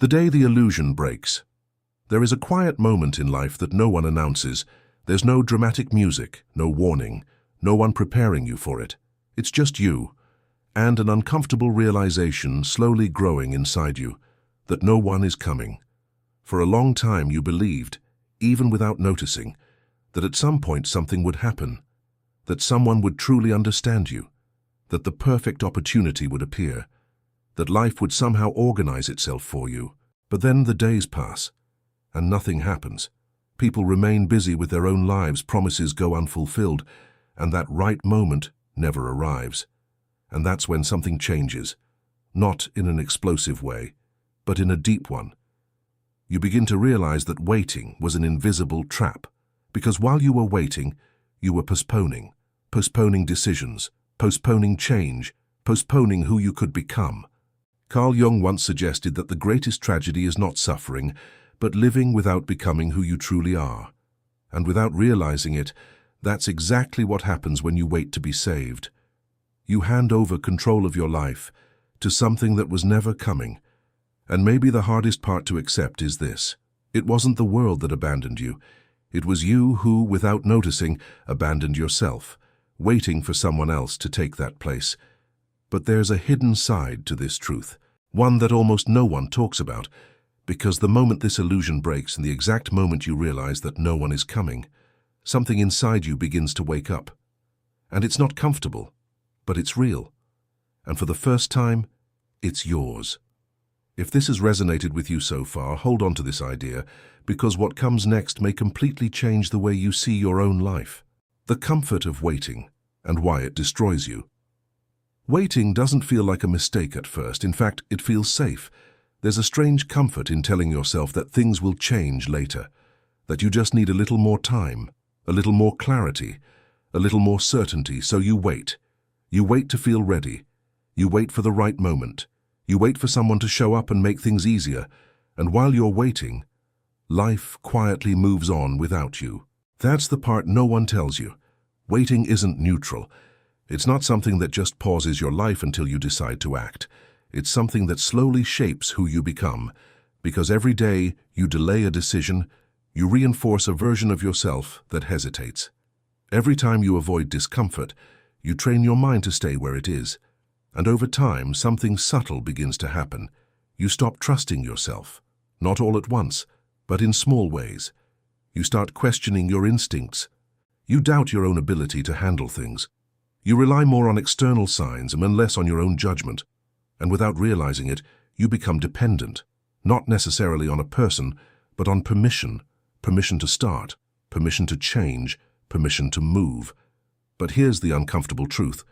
The day the illusion breaks. There is a quiet moment in life that no one announces. There's no dramatic music, no warning, no one preparing you for it. It's just you, and an uncomfortable realization slowly growing inside you that no one is coming. For a long time you believed, even without noticing, that at some point something would happen, that someone would truly understand you, that the perfect opportunity would appear, that life would somehow organize itself for you. But then the days pass, and nothing happens. People remain busy with their own lives, promises go unfulfilled, and that right moment never arrives. And that's when something changes, not in an explosive way, but in a deep one. You begin to realize that waiting was an invisible trap, because while you were waiting, you were postponing decisions, postponing change, postponing who you could become. Carl Jung once suggested that the greatest tragedy is not suffering, but living without becoming who you truly are. And without realizing it, that's exactly what happens when you wait to be saved. You hand over control of your life to something that was never coming. And maybe the hardest part to accept is this: it wasn't the world that abandoned you. It was you who, without noticing, abandoned yourself, waiting for someone else to take that place. But there's a hidden side to this truth, one that almost no one talks about, because the moment this illusion breaks and the exact moment you realize that no one is coming, something inside you begins to wake up. And it's not comfortable, but it's real. And for the first time, it's yours. If this has resonated with you so far, hold on to this idea, because what comes next may completely change the way you see your own life. The comfort of waiting, and why it destroys you. Waiting doesn't feel like a mistake at first. In fact, it feels safe. There's a strange comfort in telling yourself that things will change later, that you just need a little more time, a little more clarity, a little more certainty, so you wait. You wait to feel ready. You wait for the right moment. You wait for someone to show up and make things easier. And while you're waiting, life quietly moves on without you. That's the part no one tells you. Waiting isn't neutral. It's not something that just pauses your life until you decide to act. It's something that slowly shapes who you become, because every day you delay a decision, you reinforce a version of yourself that hesitates. Every time you avoid discomfort, you train your mind to stay where it is. And over time, something subtle begins to happen. You stop trusting yourself, not all at once, but in small ways. You start questioning your instincts. You doubt your own ability to handle things. You rely more on external signs and less on your own judgment. And without realizing it, you become dependent, not necessarily on a person, but on permission. Permission to start, permission to change, permission to move. But here's the uncomfortable truth.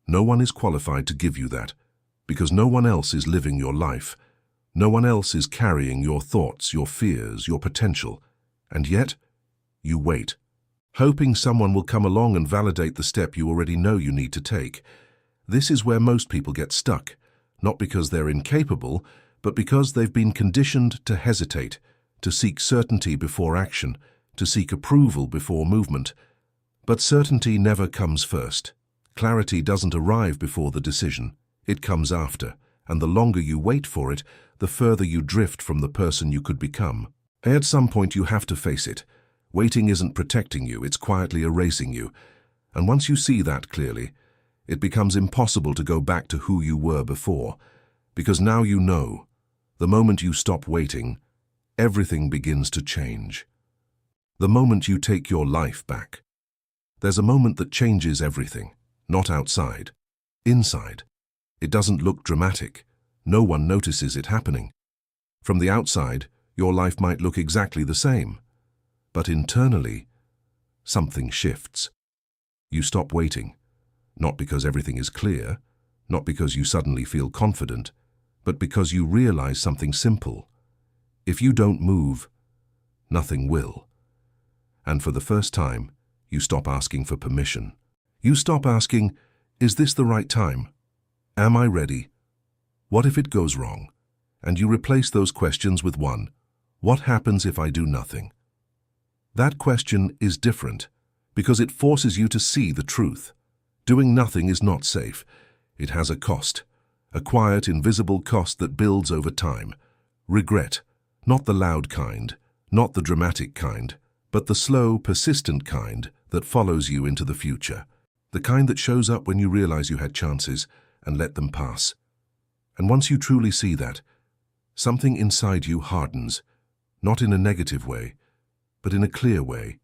No one is qualified to give you that, because no one else is living your life. No one else is carrying your thoughts, your fears, your potential. And yet, you wait, hoping someone will come along and validate the step you already know you need to take. This is where most people get stuck, not because they're incapable, but because they've been conditioned to hesitate, to seek certainty before action, to seek approval before movement. But certainty never comes first. Clarity doesn't arrive before the decision. It comes after, and the longer you wait for it, the further you drift from the person you could become. At some point you have to face it. Waiting isn't protecting you, it's quietly erasing you. And once you see that clearly, it becomes impossible to go back to who you were before. Because now you know, the moment you stop waiting, everything begins to change. The moment you take your life back. There's a moment that changes everything, not outside, inside. It doesn't look dramatic. No one notices it happening. From the outside, your life might look exactly the same. But internally, something shifts. You stop waiting, not because everything is clear, not because you suddenly feel confident, but because you realize something simple. If you don't move, nothing will. And for the first time, you stop asking for permission. You stop asking, is this the right time? Am I ready? What if it goes wrong? And you replace those questions with one, what happens if I do nothing? That question is different because it forces you to see the truth. Doing nothing is not safe. It has a cost, a quiet, invisible cost that builds over time. Regret. Not the loud kind, not the dramatic kind, but the slow, persistent kind that follows you into the future. The kind that shows up when you realize you had chances and let them pass. And once you truly see that, something inside you hardens, not in a negative way, but in a clear way.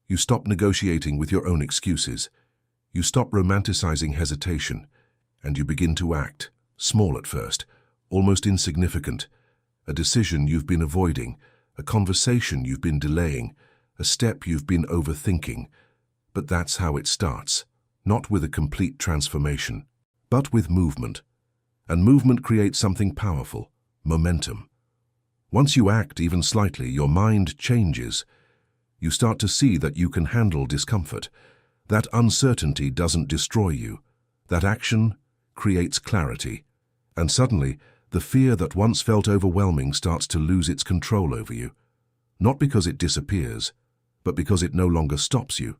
You stop negotiating with your own excuses. You stop romanticizing hesitation, and you begin to act, small at first, almost insignificant. A decision you've been avoiding, a conversation you've been delaying, a step you've been overthinking. But that's how it starts, not with a complete transformation, but with movement. And movement creates something powerful, momentum. Once you act even slightly, your mind changes. You start to see that you can handle discomfort. That uncertainty doesn't destroy you. That action creates clarity. And suddenly, the fear that once felt overwhelming starts to lose its control over you. Not because it disappears, but because it no longer stops you.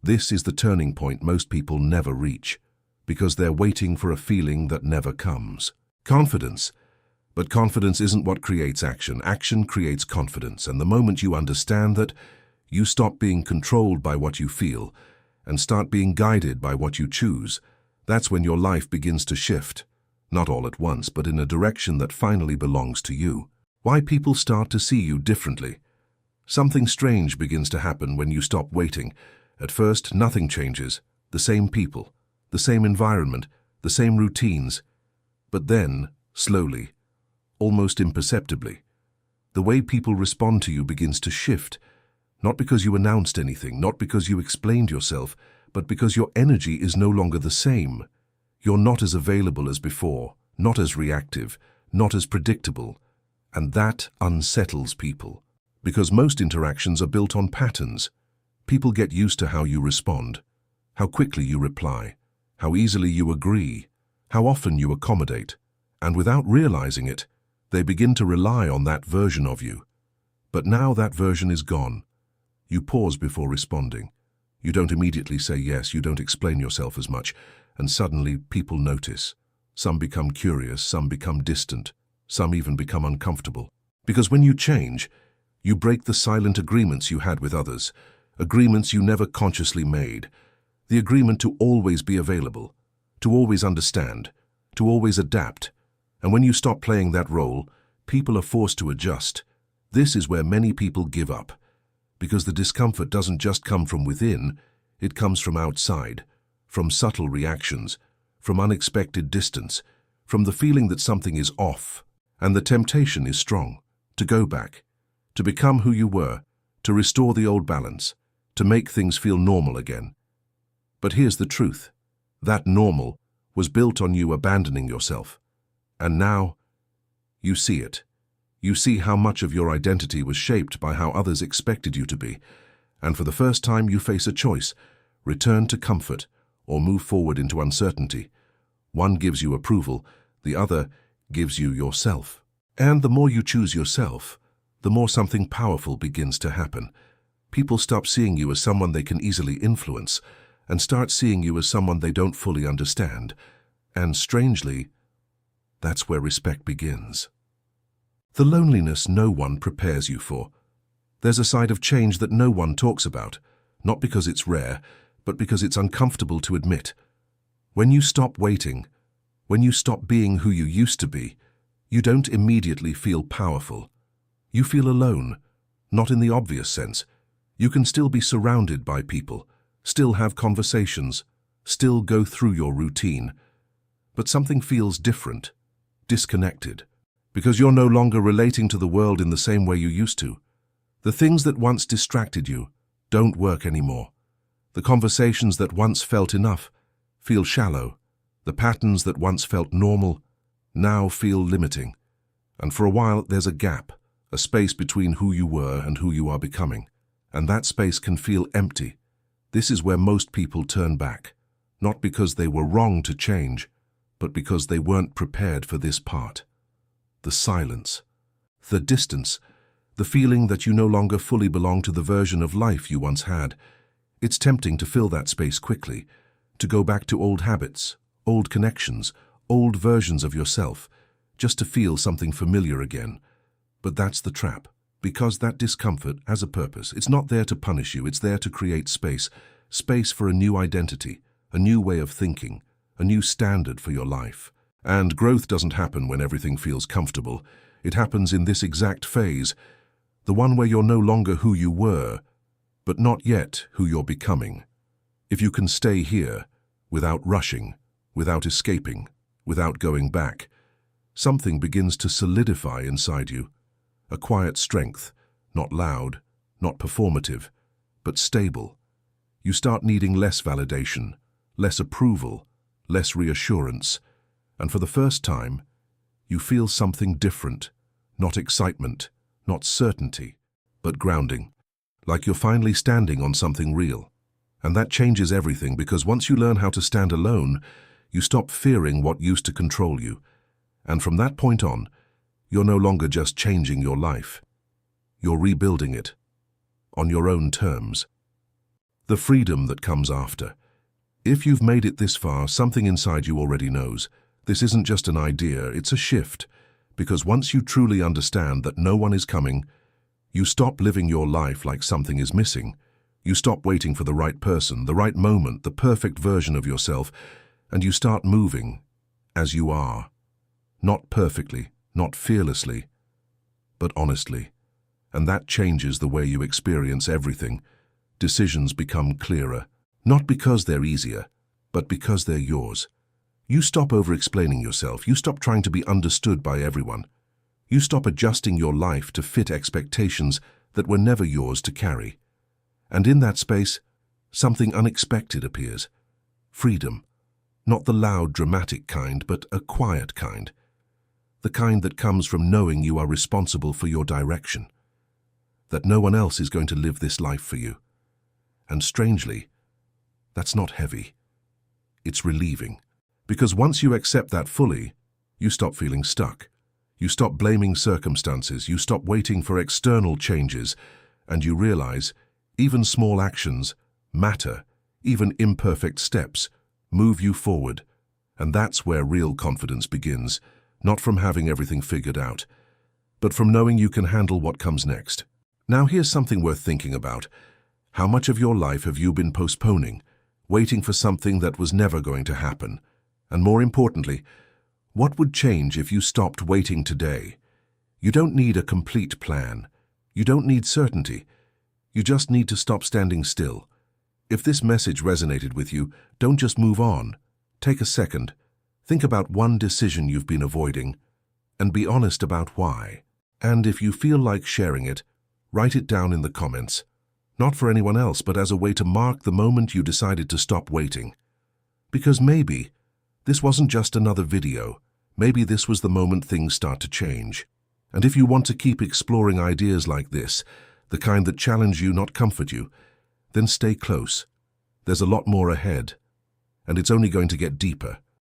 This is the turning point most people never reach, because they're waiting for a feeling that never comes. Confidence. But confidence isn't what creates action. Action creates confidence, and the moment you understand that, you stop being controlled by what you feel and start being guided by what you choose. That's when your life begins to shift. Not all at once, but in a direction that finally belongs to you. Why people start to see you differently. Something strange begins to happen when you stop waiting. At first, nothing changes. The same people, the same environment, the same routines. But then, slowly, almost imperceptibly, the way people respond to you begins to shift. Not because you announced anything, not because you explained yourself, but because your energy is no longer the same. You're not as available as before, not as reactive, not as predictable. And that unsettles people. Because most interactions are built on patterns. People get used to how you respond, how quickly you reply, how easily you agree, how often you accommodate. And without realizing it, they begin to rely on that version of you. But now that version is gone. You pause before responding. You don't immediately say yes, you don't explain yourself as much, and suddenly people notice. Some become curious, some become distant, some even become uncomfortable. Because when you change, you break the silent agreements you had with others, agreements you never consciously made. The agreement to always be available, to always understand, to always adapt. And when you stop playing that role, people are forced to adjust. This is where many people give up. Because the discomfort doesn't just come from within, it comes from outside, from subtle reactions, from unexpected distance, from the feeling that something is off. And the temptation is strong, to go back, to become who you were, to restore the old balance, to make things feel normal again. But here's the truth. That normal was built on you abandoning yourself. And now, you see it. You see how much of your identity was shaped by how others expected you to be. And for the first time you face a choice, return to comfort or move forward into uncertainty. One gives you approval, the other gives you yourself. And the more you choose yourself, the more something powerful begins to happen. People stop seeing you as someone they can easily influence and start seeing you as someone they don't fully understand. And strangely, that's where respect begins. The loneliness no one prepares you for. There's a side of change that no one talks about, not because it's rare, but because it's uncomfortable to admit. When you stop waiting, when you stop being who you used to be, you don't immediately feel powerful. You feel alone, not in the obvious sense. You can still be surrounded by people, still have conversations, still go through your routine. But something feels different, disconnected. Because you're no longer relating to the world in the same way you used to. The things that once distracted you don't work anymore. The conversations that once felt enough feel shallow. The patterns that once felt normal now feel limiting. And for a while there's a gap, a space between who you were and who you are becoming. And that space can feel empty. This is where most people turn back, not because they were wrong to change, but because they weren't prepared for this part. The silence, the distance, the feeling that you no longer fully belong to the version of life you once had. It's tempting to fill that space quickly, to go back to old habits, old connections, old versions of yourself, just to feel something familiar again. But that's the trap, because that discomfort has a purpose. It's not there to punish you, it's there to create space. Space for a new identity, a new way of thinking, a new standard for your life. And growth doesn't happen when everything feels comfortable. It happens in this exact phase, the one where you're no longer who you were, but not yet who you're becoming. If you can stay here, without rushing, without escaping, without going back, something begins to solidify inside you. A quiet strength, not loud, not performative, but stable. You start needing less validation, less approval, less reassurance, and for the first time, you feel something different, not excitement, not certainty, but grounding, like you're finally standing on something real. And that changes everything, because once you learn how to stand alone, you stop fearing what used to control you. And from that point on, you're no longer just changing your life. You're rebuilding it, on your own terms. The freedom that comes after. If you've made it this far, something inside you already knows. This isn't just an idea, it's a shift. Because once you truly understand that no one is coming, you stop living your life like something is missing. You stop waiting for the right person, the right moment, the perfect version of yourself, and you start moving as you are. Not perfectly, not fearlessly, but honestly. And that changes the way you experience everything. Decisions become clearer, not because they're easier, but because they're yours. You stop over-explaining yourself. You stop trying to be understood by everyone. You stop adjusting your life to fit expectations that were never yours to carry. And in that space, something unexpected appears. Freedom. Not the loud, dramatic kind, but a quiet kind. The kind that comes from knowing you are responsible for your direction. That no one else is going to live this life for you. And strangely, that's not heavy. It's relieving. Because once you accept that fully, you stop feeling stuck. You stop blaming circumstances, you stop waiting for external changes, and you realize even small actions matter, even imperfect steps move you forward. And that's where real confidence begins, not from having everything figured out, but from knowing you can handle what comes next. Now here's something worth thinking about. How much of your life have you been postponing, waiting for something that was never going to happen? And more importantly, what would change if you stopped waiting today? You don't need a complete plan. You don't need certainty. You just need to stop standing still. If this message resonated with you, don't just move on. Take a second. Think about one decision you've been avoiding, and be honest about why. And if you feel like sharing it, write it down in the comments. Not for anyone else, but as a way to mark the moment you decided to stop waiting. Because maybe this wasn't just another video. Maybe this was the moment things start to change. And if you want to keep exploring ideas like this, the kind that challenge you, not comfort you, then stay close. There's a lot more ahead, and it's only going to get deeper.